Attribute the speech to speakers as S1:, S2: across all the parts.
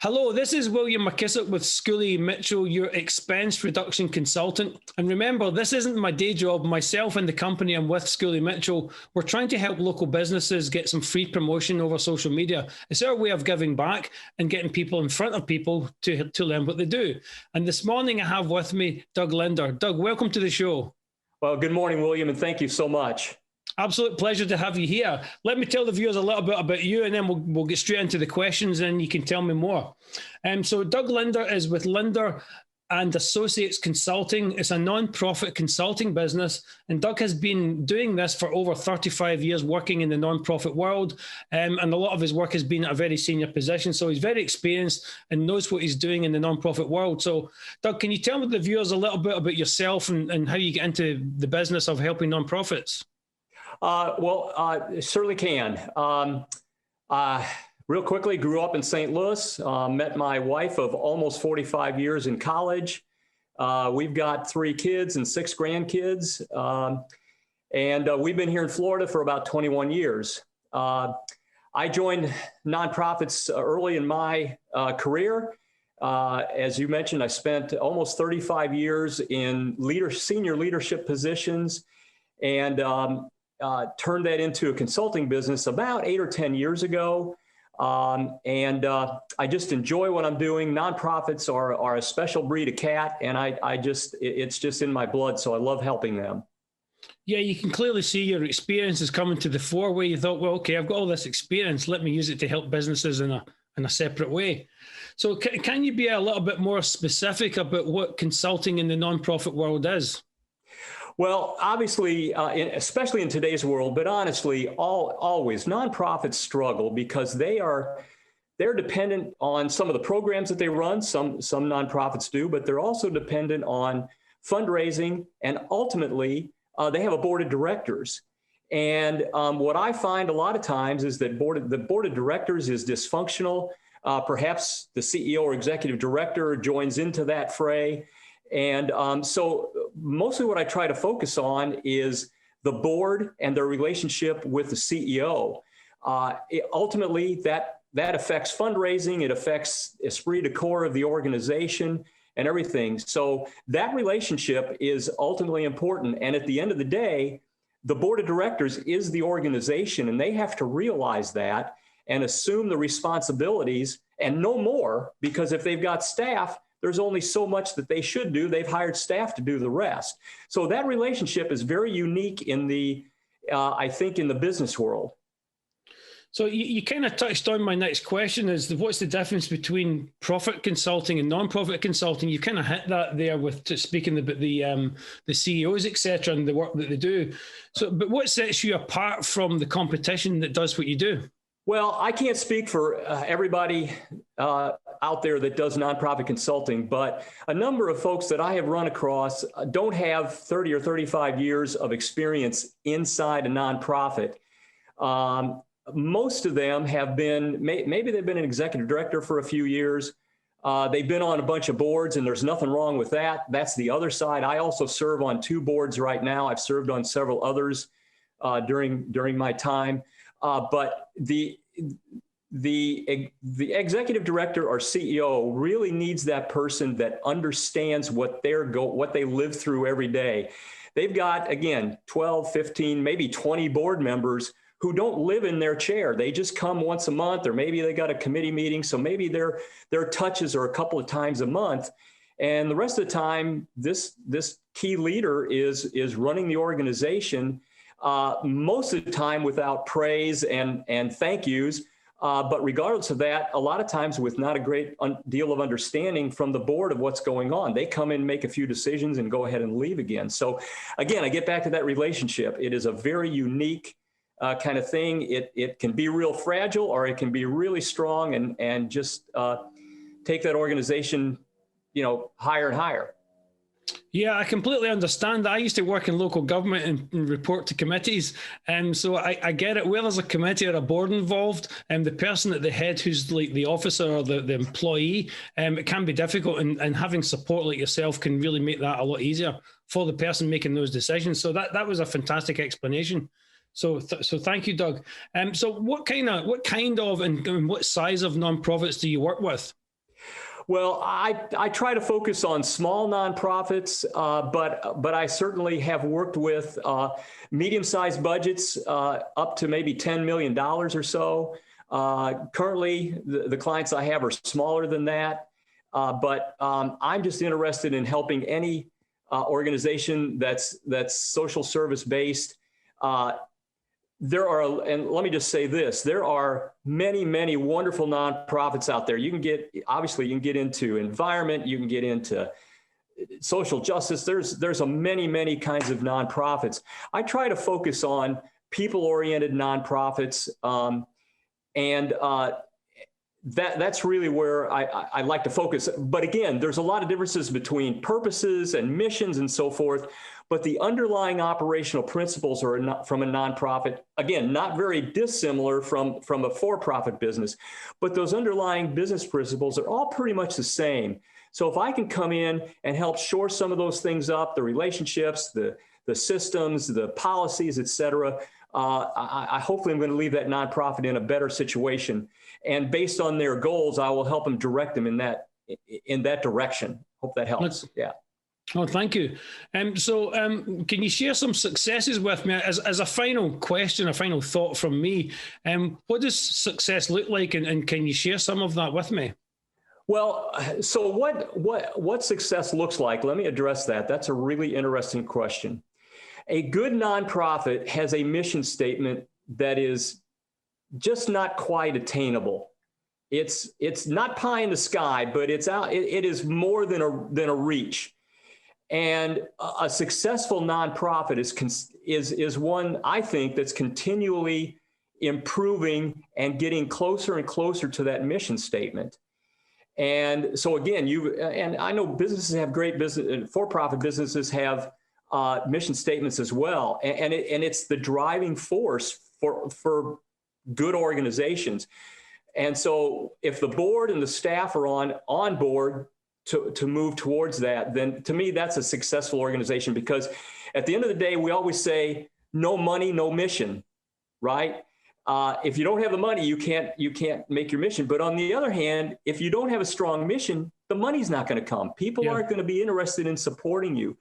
S1: Hello, this is William McKissock with Schooley Mitchell, your expense reduction consultant. And remember, this isn't my day job. Myself and the company I'm with, Schooley Mitchell, we're trying to help local businesses get some free promotion over social media. It's our way of giving back and getting people in front of people to learn what they do. And this morning I have with me Doug Linder. Doug, welcome to the show.
S2: Well, good morning, William, and thank you so much.
S1: Absolute pleasure to have you here. Let me tell the viewers a little bit about you, and then we'll get straight into the questions, and you can tell me more. So Doug Linder is with Linder and Associates Consulting. It's a non-profit consulting business, and Doug has been doing this for over 35 years, working in the non-profit world, and a lot of his work has been at a very senior position. So he's very experienced and knows what he's doing in the non-profit world. So, Doug, can you tell the viewers a little bit about yourself and how you get into the business of helping non-profits?
S2: Certainly can. Real quickly, grew up in St. Louis, met my wife of almost 45 years in college. We've got 3 kids and 6 grandkids. And we've been here in Florida for about 21 years. I joined nonprofits early in my career. As you mentioned, I spent almost 35 years in senior leadership positions and turned that into a consulting business about 8 or 10 years ago. I just enjoy what I'm doing. Nonprofits are a special breed of cat, and it's just in my blood, so I love helping them.
S1: Yeah, you can clearly see your experience is coming to the fore where you thought, well, okay, I've got all this experience. Let me use it to help businesses in a separate way. So can you be a little bit more specific about what consulting in the nonprofit world is?
S2: Well, obviously, especially in today's world, but honestly, always nonprofits struggle because they're dependent on some of the programs that they run. Some nonprofits do, but they're also dependent on fundraising, and ultimately, they have a board of directors. And what I find a lot of times is that the board of directors is dysfunctional. Perhaps the CEO or executive director joins into that fray. And so mostly what I try to focus on is the board and their relationship with the CEO. Ultimately, that affects fundraising. It affects esprit de corps of the organization and everything. So that relationship is ultimately important. And at the end of the day, the board of directors is the organization, and they have to realize that and assume the responsibilities and no more, because if they've got staff, there's only so much that they should do. They've hired staff to do the rest. So that relationship is very unique in I think, in the business world.
S1: So you kind of touched on my next question is what's the difference between profit consulting and non-profit consulting? You kind of hit that there with speaking about the CEOs, et cetera, and the work that they do. So, but what sets you apart from the competition that does what you do?
S2: Well, I can't speak for everybody out there that does nonprofit consulting, but a number of folks that I have run across don't have 30 or 35 years of experience inside a nonprofit. Most of them have been, maybe they've been an executive director for a few years. They've been on a bunch of boards, and there's nothing wrong with that. That's the other side. I also serve on 2 boards right now. I've served on several others during my time. But the executive director or CEO really needs that person that understands what they live through every day. They've got, again, 12, 15, maybe 20 board members who don't live in their chair. They just come once a month, or maybe they got a committee meeting. So maybe their touches are a couple of times a month. And the rest of the time, this key leader is running the organization, most of the time without praise and thank yous. But regardless of that, a lot of times with not a great deal of understanding from the board of what's going on. They come in, make a few decisions, and go ahead and leave again. So again, I get back to that relationship. It is a very unique kind of thing. It can be real fragile, or it can be really strong and just take that organization, higher and higher.
S1: Yeah, I completely understand that. I used to work in local government and report to committees. So I get it. Where there's a committee or a board involved, and the person at the head who's like the officer or the employee, it can be difficult. And having support like yourself can really make that a lot easier for the person making those decisions. So that was a fantastic explanation. So thank you, Doug. So what kind of and what size of nonprofits do you work with?
S2: Well, I try to focus on small nonprofits, but I certainly have worked with medium-sized budgets up to maybe $10 million or so. Currently, the clients I have are smaller than that, but I'm just interested in helping any organization that's social service based. There are, and let me just say this, there are many, many wonderful nonprofits out there. Obviously you can get into environment, you can get into social justice. There's many, many kinds of nonprofits. I try to focus on people-oriented nonprofits, and that's really where I like to focus. But again, there's a lot of differences between purposes and missions and so forth. But the underlying operational principles are not from a nonprofit, again, not very dissimilar from a for-profit business, but those underlying business principles are all pretty much the same. So if I can come in and help shore some of those things up, the relationships, the systems, the policies, et cetera, hopefully I'm going to leave that nonprofit in a better situation. And based on their goals, I will help them direct them in that direction. Hope that helps. Yeah.
S1: Oh, thank you. So can you share some successes with me as a final question, a final thought from me? What does success look like, and can you share some of that with me?
S2: Well, so what success looks like, let me address that. That's a really interesting question. A good nonprofit has a mission statement that is just not quite attainable. It's not pie in the sky, but it is more than a reach. And a successful nonprofit is one, I think, that's continually improving and getting closer and closer to that mission statement. And so again, and I know businesses have great business, for-profit businesses have mission statements as well. And it's the driving force for good organizations. And so if the board and the staff are on board to move towards that, then to me, that's a successful organization, because at the end of the day, we always say, no money, no mission, right? If you don't have the money, you can't make your mission. But on the other hand, if you don't have a strong mission, the money's not going to come. People aren't going to be interested in supporting you.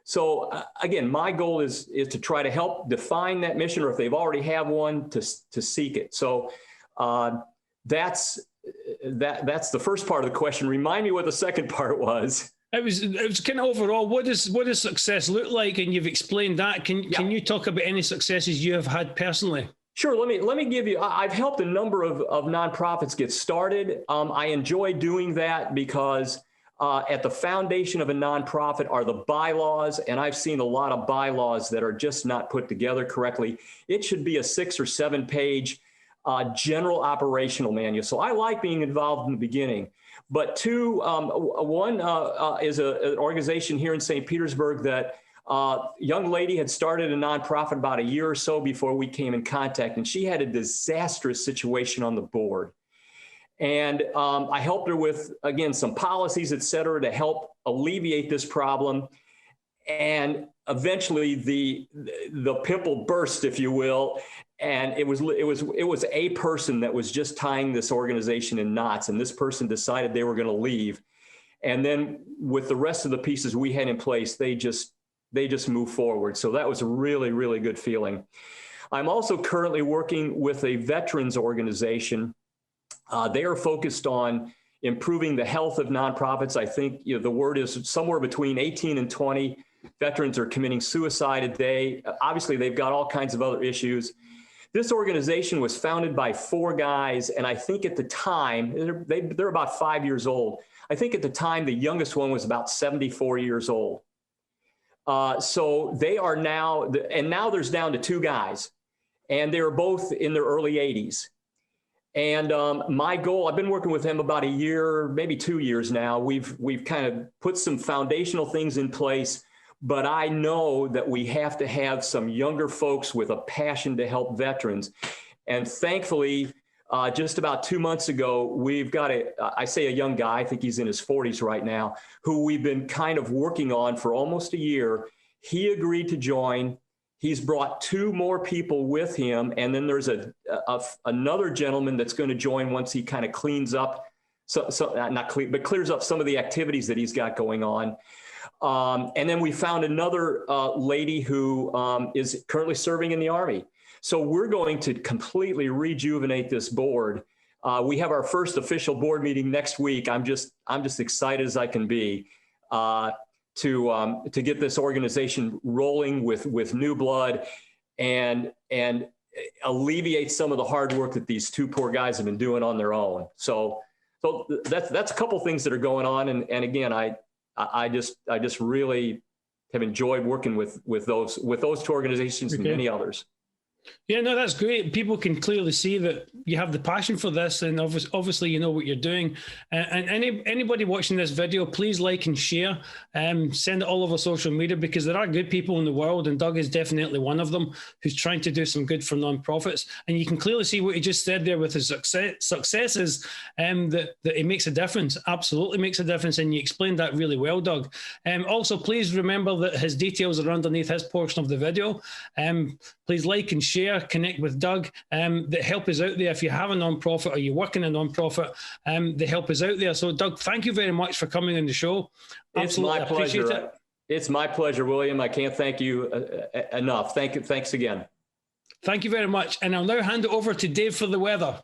S2: So again, my goal is to try to help define that mission, or if they've already have one, to seek it. So that's the first part of the question. Remind me what the second part was.
S1: It was kind of overall, what does success look like? And you've explained that. Can you talk about any successes you have had personally?
S2: Sure. Let me give you, I've helped a number of nonprofits get started. I enjoy doing that because at the foundation of a nonprofit are the bylaws, and I've seen a lot of bylaws that are just not put together correctly. It should be a 6 or 7 page general operational manual. So I like being involved in the beginning. But two, one is an organization here in St. Petersburg that young lady had started a nonprofit about a year or so before we came in contact, and she had a disastrous situation on the board. And I helped her with, again, some policies, et cetera, to help alleviate this problem. And eventually the pimple burst, if you will. And it was a person that was just tying this organization in knots. And this person decided they were going to leave. And then with the rest of the pieces we had in place, they just moved forward. So that was a really, really good feeling. I'm also currently working with a veterans organization. They are focused on improving the health of nonprofits. I think the word is somewhere between 18 and 20 veterans are committing suicide a day. Obviously, they've got all kinds of other issues. This organization was founded by 4 guys, and I think at the time, they're about 5 years old. I think at the time, the youngest one was about 74 years old. So they are now, and now there's down to 2 guys, and they're both in their early 80s. And my goal, I've been working with them about a year, maybe 2 years now. We've kind of put some foundational things in place, but I know that we have to have some younger folks with a passion to help veterans. And thankfully, just about 2 months ago, we've got I say a young guy, I think he's in his 40s right now, who we've been kind of working on for almost a year. He agreed to join. He's brought 2 more people with him. And then there's another gentleman that's going to join once he kind of cleans up not clear, but clears up some of the activities that he's got going on. And then we found another lady who is currently serving in the Army. So we're going to completely rejuvenate this board. We have our first official board meeting next week. I'm just excited as I can be to get this organization rolling with new blood and alleviate some of the hard work that these two poor guys have been doing on their own. So that's a couple things that are going on. And again, I just really have enjoyed working with those two organizations and many others.
S1: Yeah, no, that's great. People can clearly see that you have the passion for this, and obviously you know what you're doing. And anybody watching this video, please like and share. Send it all over social media, because there are good people in the world, and Doug is definitely one of them, who's trying to do some good for nonprofits. And you can clearly see what he just said there with his successes, that it makes a difference. Absolutely makes a difference, and you explained that really well, Doug. Also, please remember that his details are underneath his portion of the video. Please like and share, connect with Doug. The help is out there. If you have a nonprofit or you work in a nonprofit, the help is out there. So, Doug, thank you very much for coming on the show. Absolutely,
S2: it's my pleasure. It's my pleasure, William. I can't thank you enough. Thanks again.
S1: Thank you very much. And I'll now hand it over to Dave for the weather.